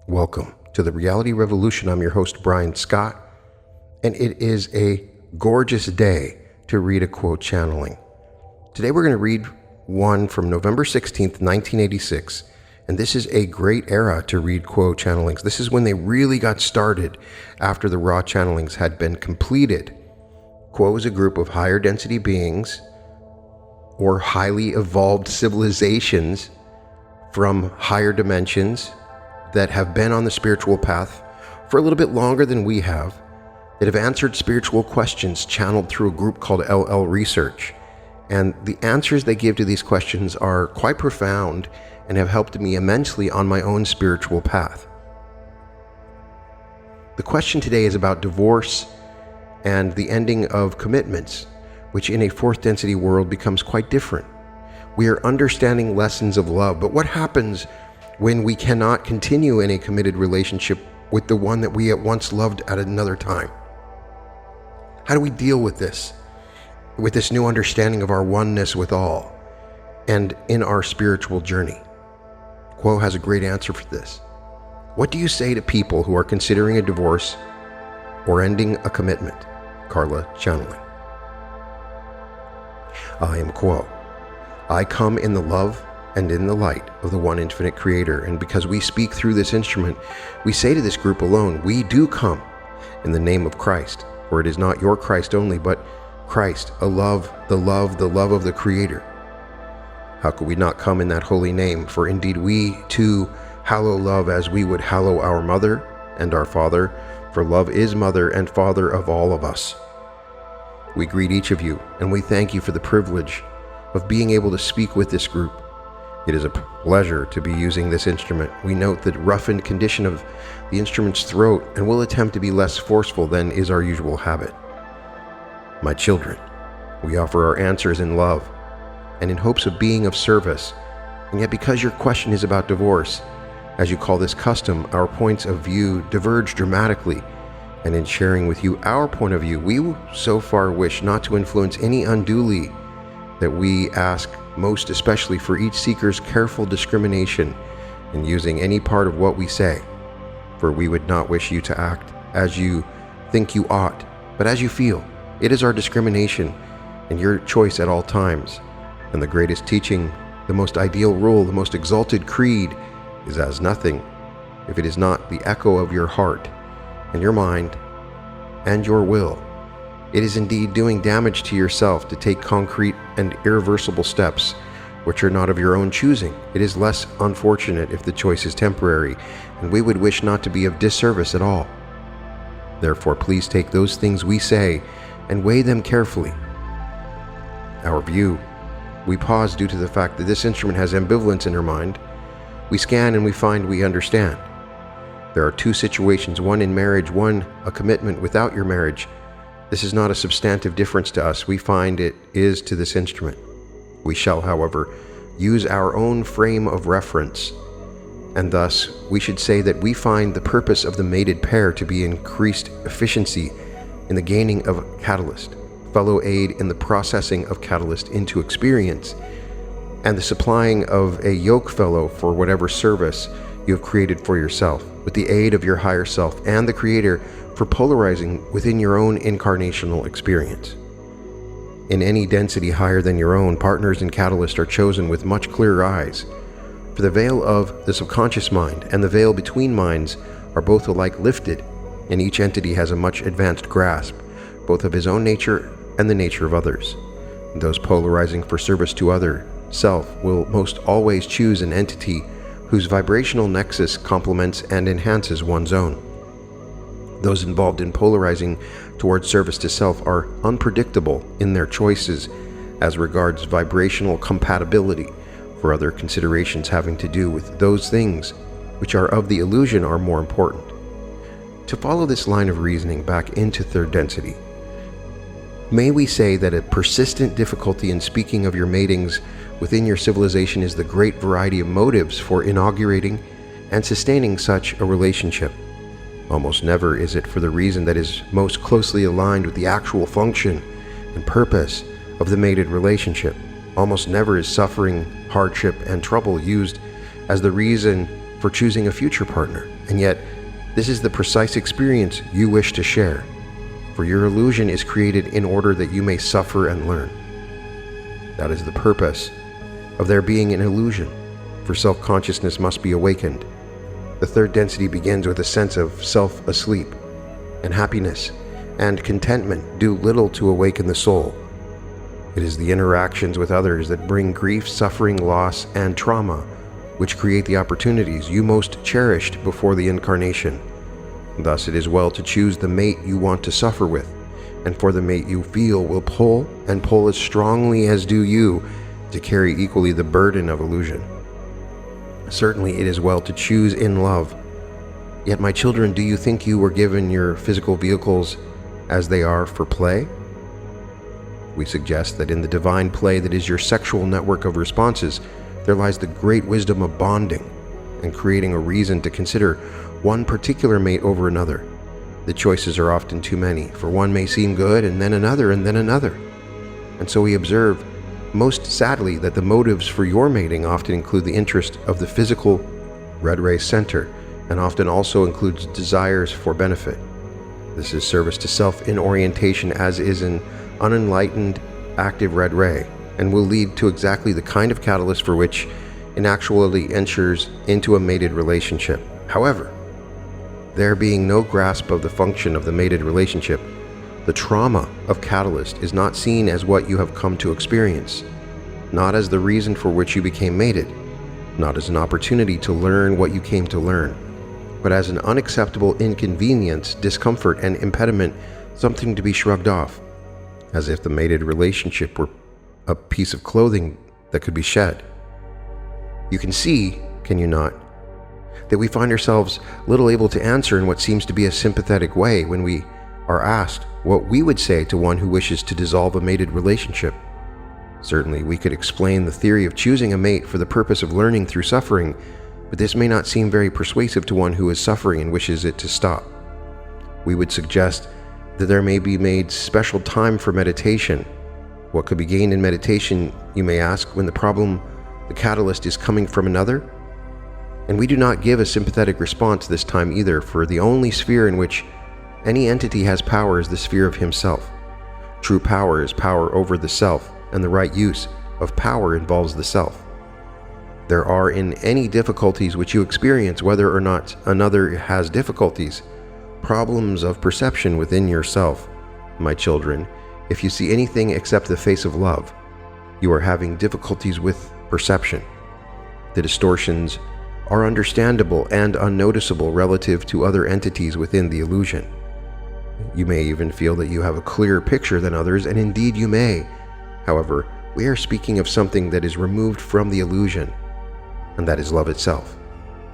Welcome to the Reality Revolution. I'm your host, Brian Scott, and it is a gorgeous day to read a quote channeling. Today we're going to read one from November 16th, 1986, and this is a great era to read quote channelings. This is when they really got started after the raw channelings had been completed. Quo is a group of higher density beings or highly evolved civilizations from higher dimensions that have been on the spiritual path for a little bit longer than we have, that have answered spiritual questions channeled through a group called LL Research. And the answers they give to these questions are quite profound and have helped me immensely on my own spiritual path. The question today is about divorce and the ending of commitments, which in a fourth density world becomes quite different. We are understanding lessons of love, but what happens when we cannot continue in a committed relationship with the one that we at once loved at another time? How do we deal with this new understanding of our oneness with all and in our spiritual journey? Quo has a great answer for this. What do you say to people who are considering a divorce or ending a commitment? Carla channeling. I am Quo. I come in the love and in the light of the one infinite creator. And because we speak through this instrument, we say to this group alone, we do come in the name of Christ, for it is not your Christ only, but Christ, the love of the creator. How could we not come in that holy name? For indeed we too hallow love as we would hallow our mother and our father, for love is mother and father of all of us. We greet each of you, and we thank you for the privilege of being able to speak with this group. It is a pleasure to be using this instrument. We note the roughened condition of the instrument's throat and will attempt to be less forceful than is our usual habit. My children, we offer our answers in love and in hopes of being of service. And yet because your question is about divorce, as you call this custom, our points of view diverge dramatically. And in sharing with you our point of view, we so far wish not to influence any unduly, that we ask most especially for each seeker's careful discrimination in using any part of what we say, for we would not wish you to act as you think you ought, but as you feel. It is our discrimination and your choice at all times. And the greatest teaching, the most ideal rule, the most exalted creed is as nothing if it is not the echo of your heart and your mind and your will. It is indeed doing damage to yourself to take concrete and irreversible steps which are not of your own choosing. It is less unfortunate if the choice is temporary, and we would wish not to be of disservice at all. Therefore, please take those things we say and weigh them carefully. Our view. We pause due to the fact that this instrument has ambivalence in our mind. We scan and we find we understand. There are two situations, one in marriage, one a commitment without your marriage. This is not a substantive difference to us. We find it is to this instrument. We shall, however, use our own frame of reference, and thus we should say that we find the purpose of the mated pair to be increased efficiency in the gaining of catalyst, fellow aid in the processing of catalyst into experience, and the supplying of a yoke fellow for whatever service you have created for yourself, with the aid of your higher self and the creator for polarizing within your own incarnational experience. In any density higher than your own, partners and catalyst are chosen with much clearer eyes, for the veil of the subconscious mind and the veil between minds are both alike lifted, and each entity has a much advanced grasp, both of his own nature and the nature of others. Those polarizing for service to other self will most always choose an entity whose vibrational nexus complements and enhances one's own. Those involved in polarizing towards service to self are unpredictable in their choices as regards vibrational compatibility, for other considerations having to do with those things which are of the illusion are more important. To follow this line of reasoning back into third density, may we say that a persistent difficulty in speaking of your matings within your civilization is the great variety of motives for inaugurating and sustaining such a relationship. Almost never is it for the reason that is most closely aligned with the actual function and purpose of the mated relationship. Almost never is suffering, hardship, and trouble used as the reason for choosing a future partner, and yet this is the precise experience you wish to share, for your illusion is created in order that you may suffer and learn. That is the purpose of there being an illusion, for self-consciousness must be awakened. The third density begins with a sense of self asleep, and happiness and contentment do little to awaken the soul. It is the interactions with others that bring grief, suffering, loss, and trauma, which create the opportunities you most cherished before the incarnation. Thus, it is well to choose the mate you want to suffer with, and for the mate you feel will pull as strongly as do you to carry equally the burden of illusion. Certainly, it is well to choose in love. Yet, my children, do you think you were given your physical vehicles as they are for play? We suggest that in the divine play that is your sexual network of responses, there lies the great wisdom of bonding and creating a reason to consider one particular mate over another. The choices are often too many, for one may seem good and then another and then another. And so we observe, most sadly, that the motives for your mating often include the interest of the physical red ray center, and often also includes desires for benefit. This is service to self in orientation, as is an unenlightened active red ray, and will lead to exactly the kind of catalyst for which it actually enters into a mated relationship. However, there being no grasp of the function of the mated relationship, the trauma of catalyst is not seen as what you have come to experience, not as the reason for which you became mated, not as an opportunity to learn what you came to learn, but as an unacceptable inconvenience, discomfort, and impediment, something to be shrugged off, as if the mated relationship were a piece of clothing that could be shed. You can see, can you not, that we find ourselves little able to answer in what seems to be a sympathetic way when we are asked what we would say to one who wishes to dissolve a mated relationship. Certainly, we could explain the theory of choosing a mate for the purpose of learning through suffering, but this may not seem very persuasive to one who is suffering and wishes it to stop. We would suggest that there may be made special time for meditation. What could be gained in meditation, you may ask, when the problem, the catalyst, is coming from another? And we do not give a sympathetic response this time either, for the only sphere in which any entity has power is the sphere of himself. True power is power over the self, and the right use of power involves the self. There are in any difficulties which you experience, whether or not another has difficulties, problems of perception within yourself. My children, if you see anything except the face of love, you are having difficulties with perception. The distortions are understandable and unnoticeable relative to other entities within the illusion. You may even feel that you have a clearer picture than others, and indeed you may. However, we are speaking of something that is removed from the illusion, and that is love itself.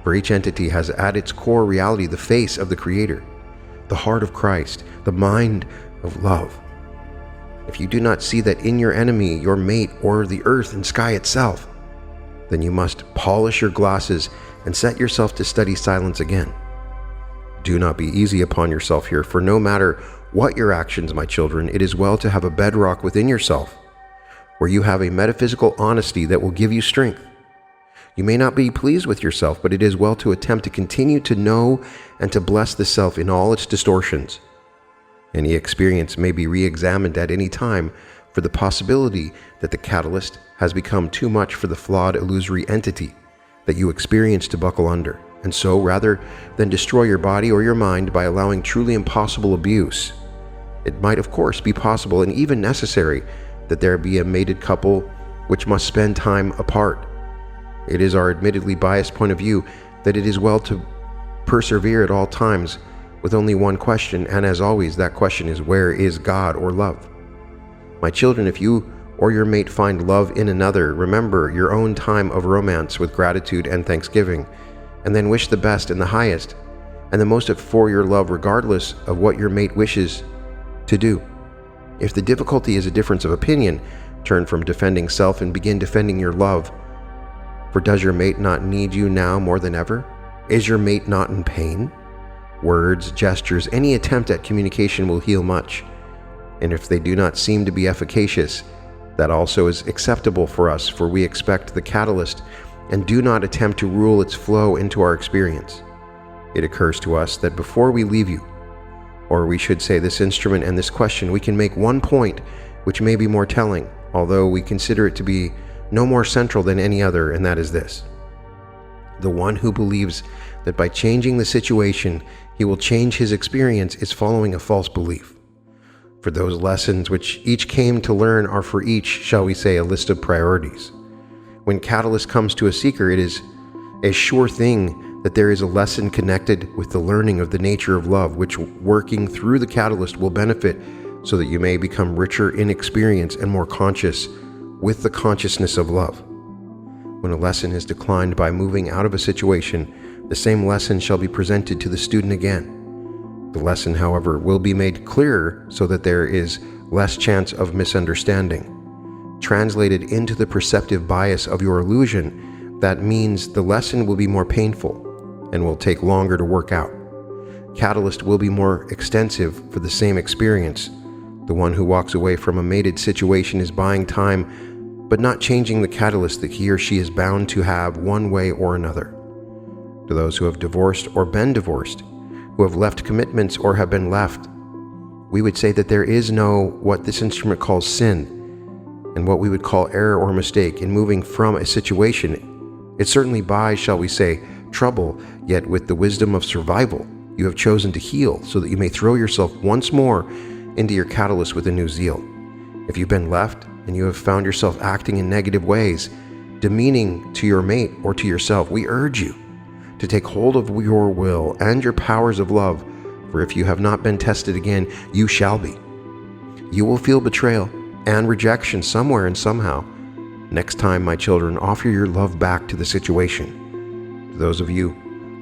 For each entity has at its core reality the face of the Creator, the heart of Christ, the mind of love. If you do not see that in your enemy, your mate, or the earth and sky itself, then you must polish your glasses and set yourself to study silence again. Do not be easy upon yourself here, for no matter what your actions, my children, it is well to have a bedrock within yourself, where you have a metaphysical honesty that will give you strength. You may not be pleased with yourself, but it is well to attempt to continue to know and to bless the self in all its distortions. Any experience may be re-examined at any time for the possibility that the catalyst has become too much for the flawed illusory entity that you experience to buckle under. And so, rather than destroy your body or your mind by allowing truly impossible abuse, it might of course be possible and even necessary that there be a mated couple which must spend time apart. It is our admittedly biased point of view that it is well to persevere at all times with only one question, and as always, that question is, where is God or love? My children, if you or your mate find love in another, remember your own time of romance with gratitude and thanksgiving, and then wish the best and the highest and the most for your love, regardless of what your mate wishes to do. If the difficulty is a difference of opinion, turn from defending self and begin defending your love. For does your mate not need you now more than ever? Is your mate not in pain? Words, gestures, any attempt at communication will heal much. And if they do not seem to be efficacious, that also is acceptable for us, for we expect the catalyst and do not attempt to rule its flow into our experience. It occurs to us that before we leave you, or we should say this instrument and this question, we can make one point which may be more telling, although we consider it to be no more central than any other, and that is this. The one who believes that by changing the situation he will change his experience is following a false belief. For those lessons which each came to learn are for each, shall we say, a list of priorities. When catalyst comes to a seeker, it is a sure thing that there is a lesson connected with the learning of the nature of love, which working through the catalyst will benefit so that you may become richer in experience and more conscious with the consciousness of love. When a lesson is declined by moving out of a situation, the same lesson shall be presented to the student again. The lesson, however, will be made clearer so that there is less chance of misunderstanding. Translated into the perceptive bias of your illusion, that means the lesson will be more painful and will take longer to work out. Catalyst will be more extensive for the same experience. The one who walks away from a mated situation is buying time, but not changing the catalyst that he or she is bound to have one way or another. To those who have divorced or been divorced, who have left commitments or have been left, we would say that there is no what this instrument calls sin, and what we would call error or mistake in moving from a situation. It certainly buys, shall we say, trouble, yet with the wisdom of survival, you have chosen to heal so that you may throw yourself once more into your catalyst with a new zeal. If you've been left and you have found yourself acting in negative ways, demeaning to your mate or to yourself, we urge you to take hold of your will and your powers of love, for if you have not been tested again, you shall be. You will feel betrayal and rejection somewhere and somehow. Next time, my children, offer your love back to the situation. To those of you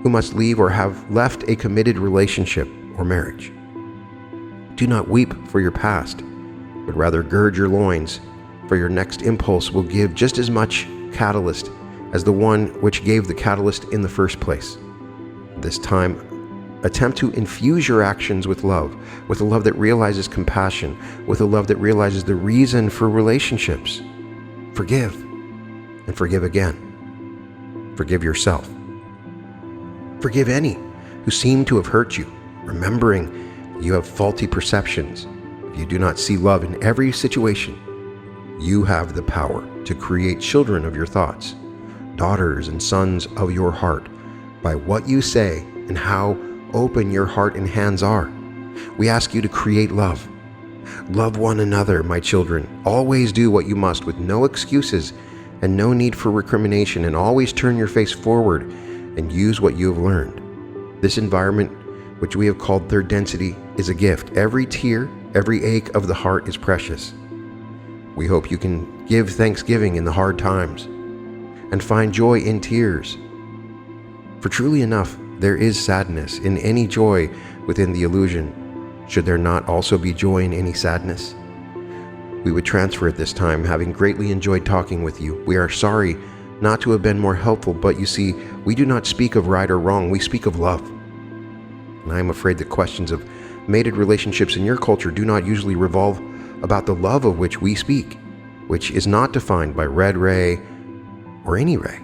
who must leave or have left a committed relationship or marriage, do not weep for your past, but rather gird your loins, for your next impulse will give just as much catalyst as the one which gave the catalyst in the first place. This time, attempt to infuse your actions with a love that realizes compassion, with a love that realizes the reason for relationships. Forgive, and forgive again. Forgive yourself. Forgive any who seem to have hurt you, remembering you have faulty perceptions. If you do not see love in every situation, you have the power to create children of your thoughts, daughters and sons of your heart, by what you say and how open your heart and hands are. We ask you to create love. Love one another, my children. Always do what you must with no excuses and no need for recrimination, and always turn your face forward and use what you have learned. This environment, which we have called third density, is a gift. Every tear, every ache of the heart is precious. We hope you can give thanksgiving in the hard times and find joy in tears. For truly enough, there is sadness in any joy within the illusion. Should there not also be joy in any sadness? We would transfer at this time, having greatly enjoyed talking with you. We are sorry not to have been more helpful, but you see, we do not speak of right or wrong, we speak of love. And I am afraid that questions of mated relationships in your culture do not usually revolve about the love of which we speak, which is not defined by red ray or any ray,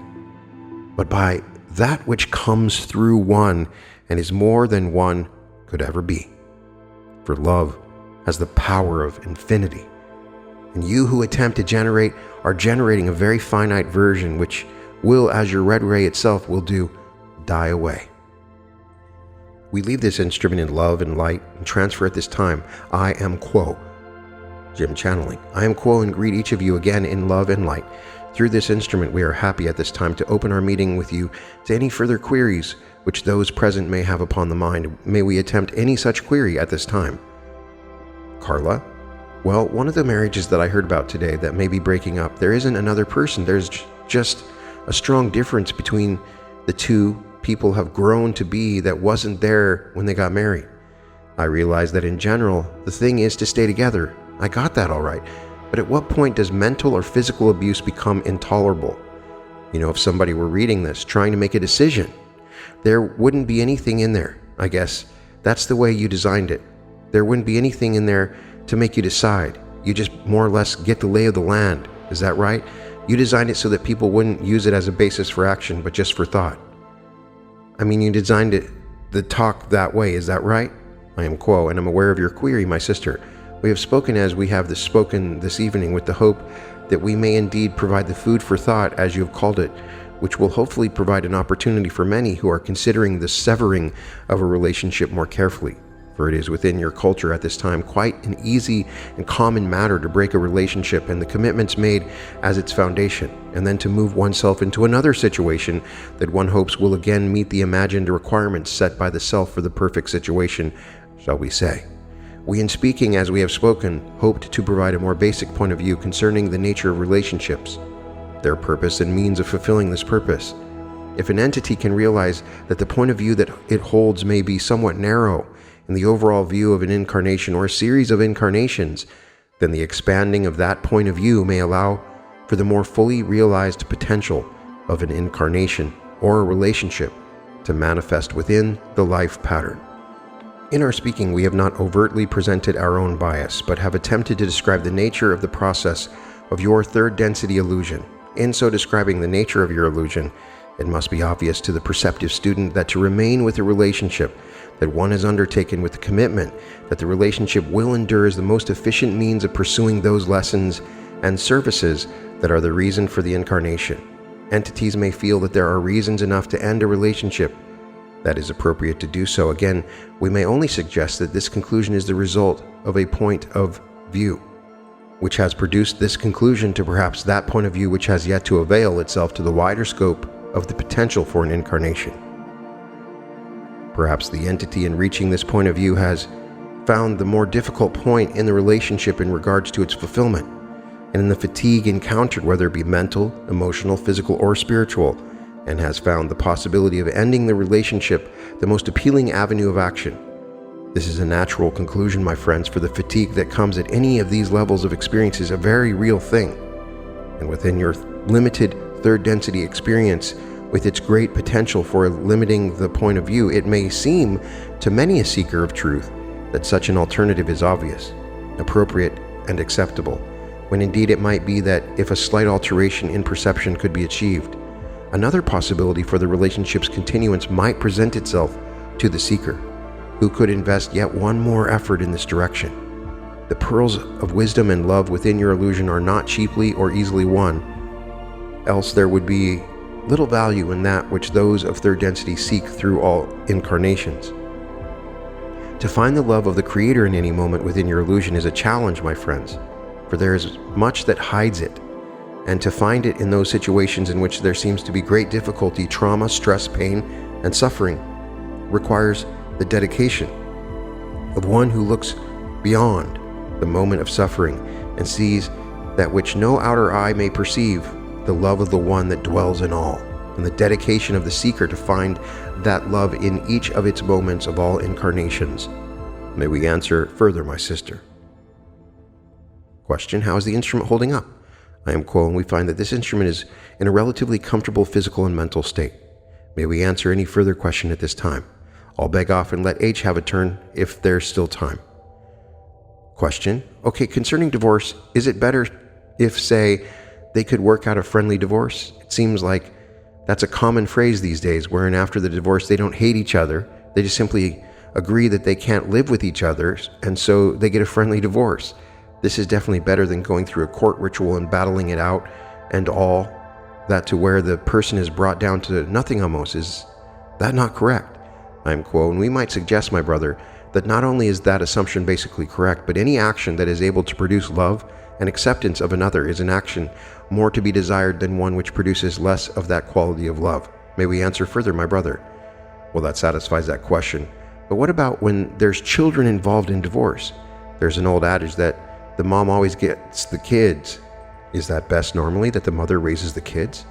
but by that which comes through one and is more than one could ever be. For love has the power of infinity, and you who attempt to generate are generating a very finite version which will, as your red ray itself will do, die away. We leave this instrument in love and light and transfer at this time. I am Quo, Jim channeling. I am Quo, and greet each of you again in love and light. Through this instrument, we are happy at this time to open our meeting with you to any further queries which those present may have upon the mind. May we attempt any such query at this time. Carla? Well, one of the marriages that I heard about today that may be breaking up, there isn't another person. There's just a strong difference between the two people have grown to be that wasn't there when they got married. I realize that in general, the thing is to stay together. I got that all right. But at what point does mental or physical abuse become intolerable? You know, if somebody were reading this, trying to make a decision, there wouldn't be anything in there. I guess that's the way you designed it. There wouldn't be anything in there to make you decide. You just more or less get the lay of the land. Is that right? You designed it so that people wouldn't use it as a basis for action, but just for thought. I mean, you designed it, the talk that way, is that right? I am Quo, and I'm aware of your query, my sister. We have spoken as we have spoken this evening with the hope that we may indeed provide the food for thought, as you have called it, which will hopefully provide an opportunity for many who are considering the severing of a relationship more carefully. For it is within your culture at this time quite an easy and common matter to break a relationship and the commitments made as its foundation, and then to move oneself into another situation that one hopes will again meet the imagined requirements set by the self for the perfect situation, shall we say. We, in speaking as we have spoken, hoped to provide a more basic point of view concerning the nature of relationships, their purpose and means of fulfilling this purpose. If an entity can realize that the point of view that it holds may be somewhat narrow in the overall view of an incarnation or a series of incarnations, then the expanding of that point of view may allow for the more fully realized potential of an incarnation or a relationship to manifest within the life pattern. In our speaking, we have not overtly presented our own bias, but have attempted to describe the nature of the process of your third density illusion. In so describing the nature of your illusion, it must be obvious to the perceptive student that to remain with a relationship that one has undertaken with the commitment that the relationship will endure is the most efficient means of pursuing those lessons and services that are the reason for the incarnation. Entities may feel that there are reasons enough to end a relationship that is appropriate to do so. Again, we may only suggest that this conclusion is the result of a point of view, which has produced this conclusion to perhaps that point of view which has yet to avail itself to the wider scope of the potential for an incarnation. Perhaps the entity in reaching this point of view has found the more difficult point in the relationship in regards to its fulfillment, and in the fatigue encountered, whether it be mental, emotional, physical, or spiritual, and has found the possibility of ending the relationship the most appealing avenue of action. This is a natural conclusion, my friends, for the fatigue that comes at any of these levels of experience is a very real thing. And within your limited third density experience, with its great potential for limiting the point of view, it may seem to many a seeker of truth that such an alternative is obvious, appropriate, and acceptable, when indeed it might be that if a slight alteration in perception could be achieved, another possibility for the relationship's continuance might present itself to the seeker, who could invest yet one more effort in this direction. The pearls of wisdom and love within your illusion are not cheaply or easily won, else there would be little value in that which those of third density seek through all incarnations. To find the love of the Creator in any moment within your illusion is a challenge, my friends, for there is much that hides it. And to find it in those situations in which there seems to be great difficulty, trauma, stress, pain, and suffering requires the dedication of one who looks beyond the moment of suffering and sees that which no outer eye may perceive, the love of the one that dwells in all, and the dedication of the seeker to find that love in each of its moments of all incarnations. May we answer further, my sister. Question: how is the instrument holding up? I am Quo, and we find that this instrument is in a relatively comfortable physical and mental state. May we answer any further question at this time? I'll beg off and let H have a turn if there's still time. Question: okay, concerning divorce, is it better if, say, they could work out a friendly divorce? It seems like that's a common phrase these days, wherein after the divorce they don't hate each other, they just simply agree that they can't live with each other, and so they get a friendly divorce. This is definitely better than going through a court ritual and battling it out and all that, to where the person is brought down to nothing almost. Is that not correct? I am Quo, and we might suggest, my brother, that not only is that assumption basically correct, but any action that is able to produce love and acceptance of another is an action more to be desired than one which produces less of that quality of love. May we answer further, my brother? Well, that satisfies that question. But what about when there's children involved in divorce? There's an old adage that the mom always gets the kids. Is that best normally that the mother raises the kids?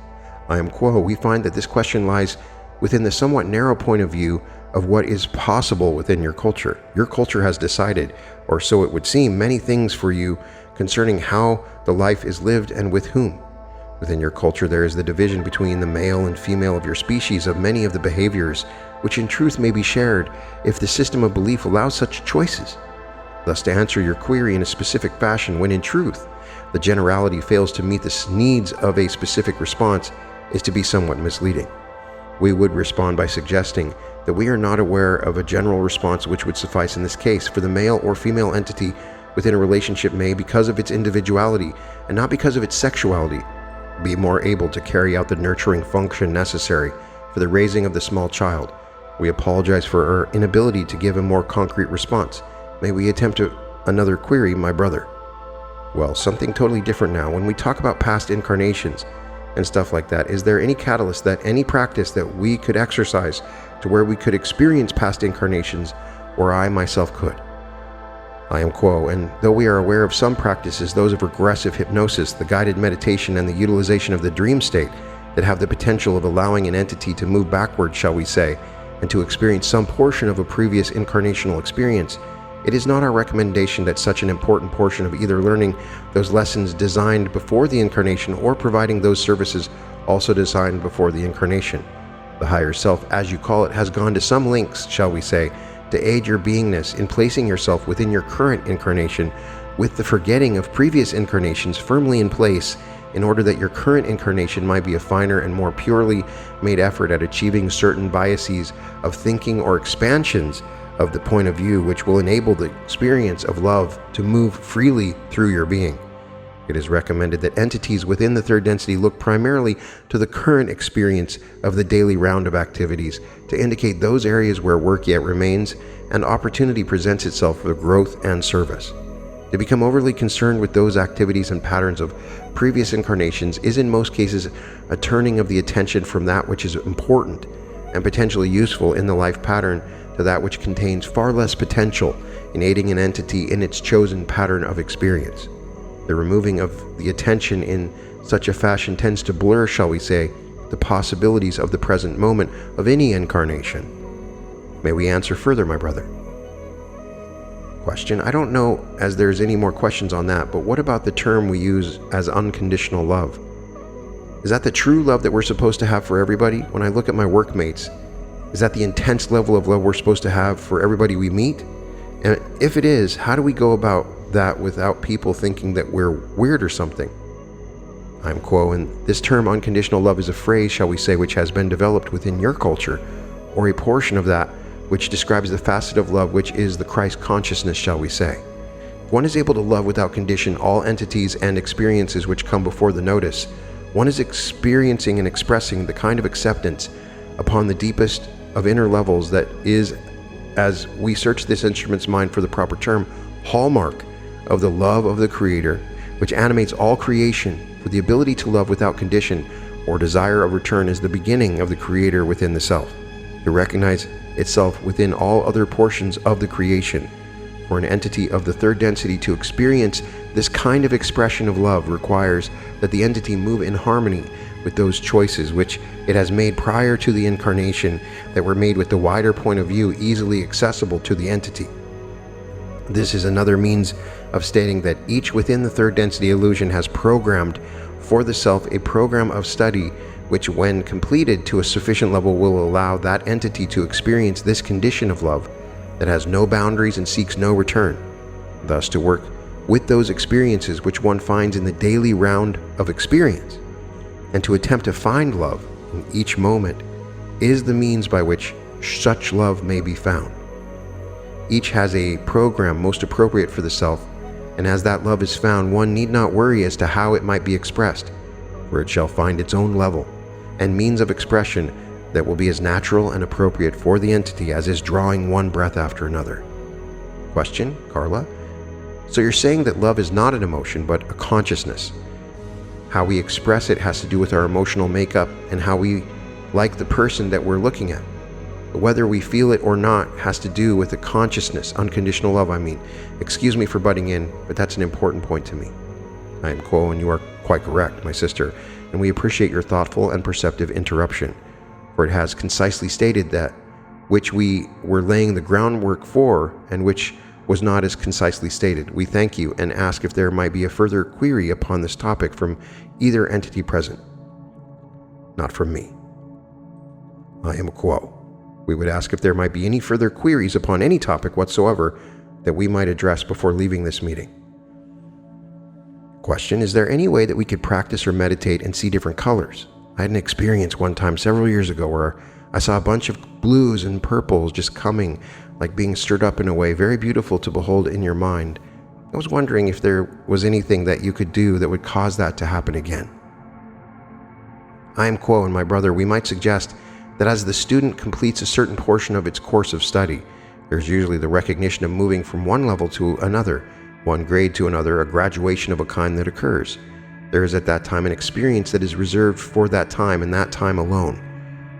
I am Quo. We find that this question lies within the somewhat narrow point of view of what is possible within your culture. Your culture has decided, or so it would seem, many things for you concerning how the life is lived and with whom. Within your culture there is the division between the male and female of your species of many of the behaviors which in truth may be shared if the system of belief allows such choices. Thus, to answer your query in a specific fashion, when in truth the generality fails to meet the needs of a specific response is to be somewhat misleading. We would respond by suggesting that we are not aware of a general response which would suffice in this case, for the male or female entity within a relationship may, because of its individuality and not because of its sexuality, be more able to carry out the nurturing function necessary for the raising of the small child. We apologize for our inability to give a more concrete response. May we attempt another query, my brother? Well, something totally different now. When we talk about past incarnations and stuff like that, is there any catalyst, that any practice that we could exercise to where we could experience past incarnations, or I myself could? I am Quo, and though we are aware of some practices, those of regressive hypnosis, the guided meditation, and the utilization of the dream state, that have the potential of allowing an entity to move backward, shall we say, and to experience some portion of a previous incarnational experience, it is not our recommendation that such an important portion of either learning those lessons designed before the incarnation or providing those services also designed before the incarnation. The higher self, as you call it, has gone to some lengths, shall we say, to aid your beingness in placing yourself within your current incarnation with the forgetting of previous incarnations firmly in place, in order that your current incarnation might be a finer and more purely made effort at achieving certain biases of thinking or expansions of the point of view which will enable the experience of love to move freely through your being. It is recommended that entities within the third density look primarily to the current experience of the daily round of activities to indicate those areas where work yet remains and opportunity presents itself for growth and service. To become overly concerned with those activities and patterns of previous incarnations is in most cases a turning of the attention from that which is important and potentially useful in the life pattern to that which contains far less potential in aiding an entity in its chosen pattern of experience. The removing of the attention in such a fashion tends to blur, shall we say, the possibilities of the present moment of any incarnation. May we answer further, my brother? Question: I don't know as there's any more questions on that, but what about the term we use as unconditional love? Is that the true love that we're supposed to have for everybody? When I look at my workmates, is that the intense level of love we're supposed to have for everybody we meet? And if it is, how do we go about that without people thinking that we're weird or something? I'm Quo, and this term unconditional love is a phrase, shall we say, which has been developed within your culture, or a portion of that which describes the facet of love which is the Christ consciousness, shall we say. One is able to love without condition all entities and experiences which come before the notice. One is experiencing and expressing the kind of acceptance upon the deepest of inner levels that is, as we search this instrument's mind for the proper term, hallmark of the love of the Creator, which animates all creation, for the ability to love without condition or desire of return is the beginning of the Creator within the self, to recognize itself within all other portions of the creation. For an entity of the third density to experience this kind of expression of love requires that the entity move in harmony with those choices which it has made prior to the incarnation, that were made with the wider point of view easily accessible to the entity. This is another means of stating that each within the third density illusion has programmed for the self a program of study which, when completed to a sufficient level, will allow that entity to experience this condition of love that has no boundaries and seeks no return, thus to work with those experiences which one finds in the daily round of experience, and to attempt to find love in each moment is the means by which such love may be found. Each has a program most appropriate for the self, and as that love is found, one need not worry as to how it might be expressed, for it shall find its own level and means of expression that will be as natural and appropriate for the entity as is drawing one breath after another. Question, Carla? So you're saying that love is not an emotion, but a consciousness. How we express it has to do with our emotional makeup and how we like the person that we're looking at. But whether we feel it or not has to do with the consciousness, unconditional love, I mean. Excuse me for butting in, but that's an important point to me. I am Quo, and you are quite correct, my sister, and we appreciate your thoughtful and perceptive interruption, for it has concisely stated that which we were laying the groundwork for and which was not as concisely stated. We thank you and ask if there might be a further query upon this topic from either entity present. Not from me. I am Quo. We would ask if there might be any further queries upon any topic whatsoever that we might address before leaving this meeting. Question: is there any way that we could practice or meditate and see different colors? I had an experience one time several years ago where I saw a bunch of blues and purples just coming, like being stirred up in a way very beautiful to behold in your mind. I was wondering if there was anything that you could do that would cause that to happen again. I am Quo, and my brother, we might suggest that as the student completes a certain portion of its course of study, there's usually the recognition of moving from one level to another, one grade to another, a graduation of a kind that occurs. There is at that time an experience that is reserved for that time and that time alone.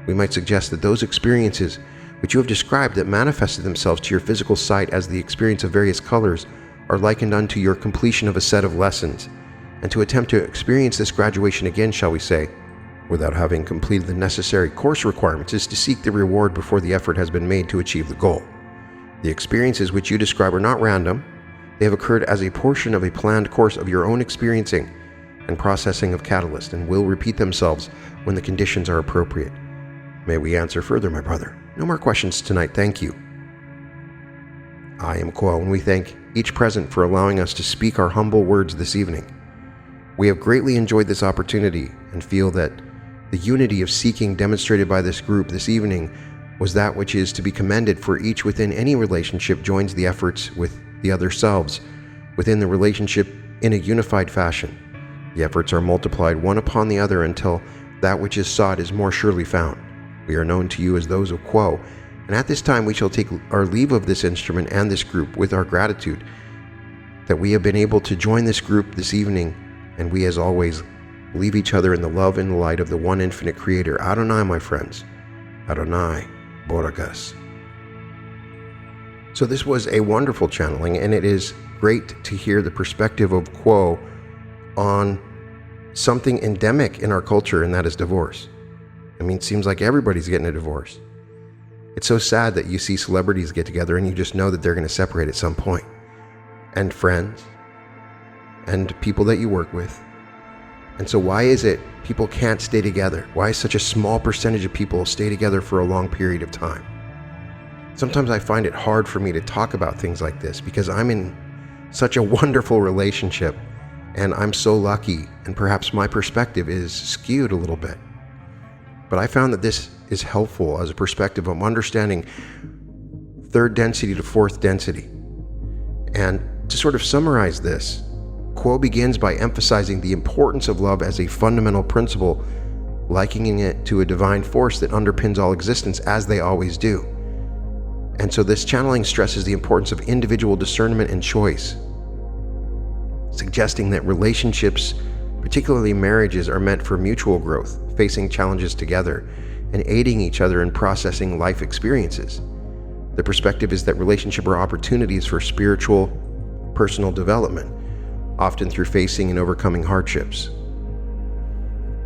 We might suggest that those experiences which you have described that manifested themselves to your physical sight as the experience of various colors are likened unto your completion of a set of lessons, and to attempt to experience this graduation again, shall we say, without having completed the necessary course requirements, is to seek the reward before the effort has been made to achieve the goal. The experiences which you describe are not random. They have occurred as a portion of a planned course of your own experiencing and processing of catalyst, and will repeat themselves when the conditions are appropriate. May we answer further, my brother? No more questions tonight, thank you. I am Quo, and we thank each present for allowing us to speak our humble words this evening. We have greatly enjoyed this opportunity and feel that the unity of seeking demonstrated by this group this evening was that which is to be commended, for each within any relationship joins the efforts with the other selves within the relationship in a unified fashion. The efforts are multiplied one upon the other until that which is sought is more surely found. We are known to you as those of Quo, and at this time we shall take our leave of this instrument and this group with our gratitude that we have been able to join this group this evening, and we, as always, leave each other in the love and the light of the one infinite Creator. Adonai, my friends. Adonai, Boragas. So this was a wonderful channeling, and it is great to hear the perspective of Quo on something endemic in our culture, and that is divorce. I mean, it seems like everybody's getting a divorce. It's so sad that you see celebrities get together and you just know that they're going to separate at some point. And friends, and people that you work with. And so why is it people can't stay together? Why is such a small percentage of people stay together for a long period of time? Sometimes I find it hard for me to talk about things like this because I'm in such a wonderful relationship and I'm so lucky, and perhaps my perspective is skewed a little bit. But I found that this is helpful as a perspective of understanding third density to fourth density. And to sort of summarize this, Quo begins by emphasizing the importance of love as a fundamental principle, likening it to a divine force that underpins all existence, as they always do. And so this channeling stresses the importance of individual discernment and choice, suggesting that relationships, particularly marriages, are meant for mutual growth, facing challenges together, and aiding each other in processing life experiences. The perspective is that relationships are opportunities for spiritual, personal development, often through facing and overcoming hardships.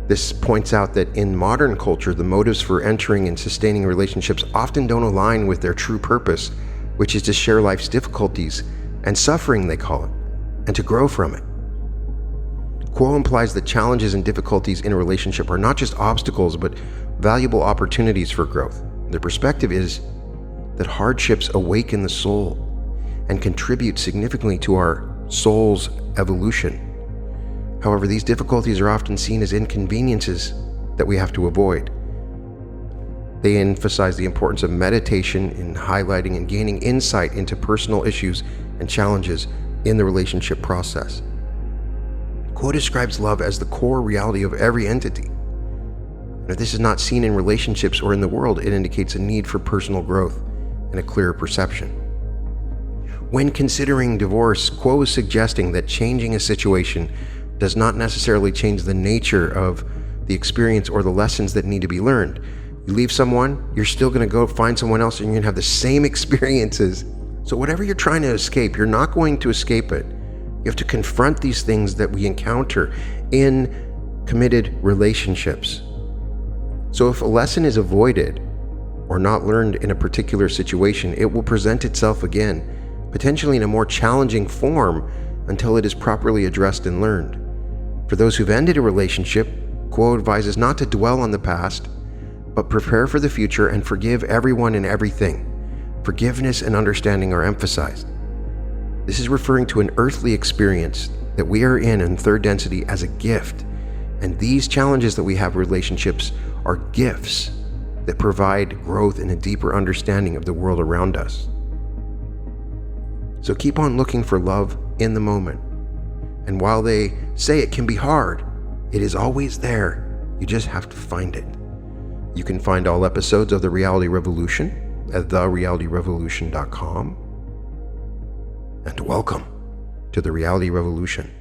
This points out that in modern culture, the motives for entering and sustaining relationships often don't align with their true purpose, which is to share life's difficulties and suffering, they call it, and to grow from it. Quo implies that challenges and difficulties in a relationship are not just obstacles, but valuable opportunities for growth. The perspective is that hardships awaken the soul and contribute significantly to our soul's evolution. However, these difficulties are often seen as inconveniences that we have to avoid. They emphasize the importance of meditation in highlighting and gaining insight into personal issues and challenges in the relationship process. Quo describes love as the core reality of every entity. And if this is not seen in relationships or in the world, it indicates a need for personal growth and a clearer perception. When considering divorce, Quo is suggesting that changing a situation does not necessarily change the nature of the experience or the lessons that need to be learned. You leave someone, you're still going to go find someone else and you're going to have the same experiences. So whatever you're trying to escape, you're not going to escape it. You have to confront these things that we encounter in committed relationships. So if a lesson is avoided or not learned in a particular situation, it will present itself again, potentially in a more challenging form, until it is properly addressed and learned. For those who've ended a relationship, Quo advises not to dwell on the past, but prepare for the future and forgive everyone and everything. Forgiveness and understanding are emphasized. This is referring to an earthly experience that we are in third density as a gift. And these challenges that we have in relationships are gifts that provide growth and a deeper understanding of the world around us. So keep on looking for love in the moment. And while they say it can be hard, it is always there. You just have to find it. You can find all episodes of The Reality Revolution at therealityrevolution.com. And welcome to The Reality Revolution.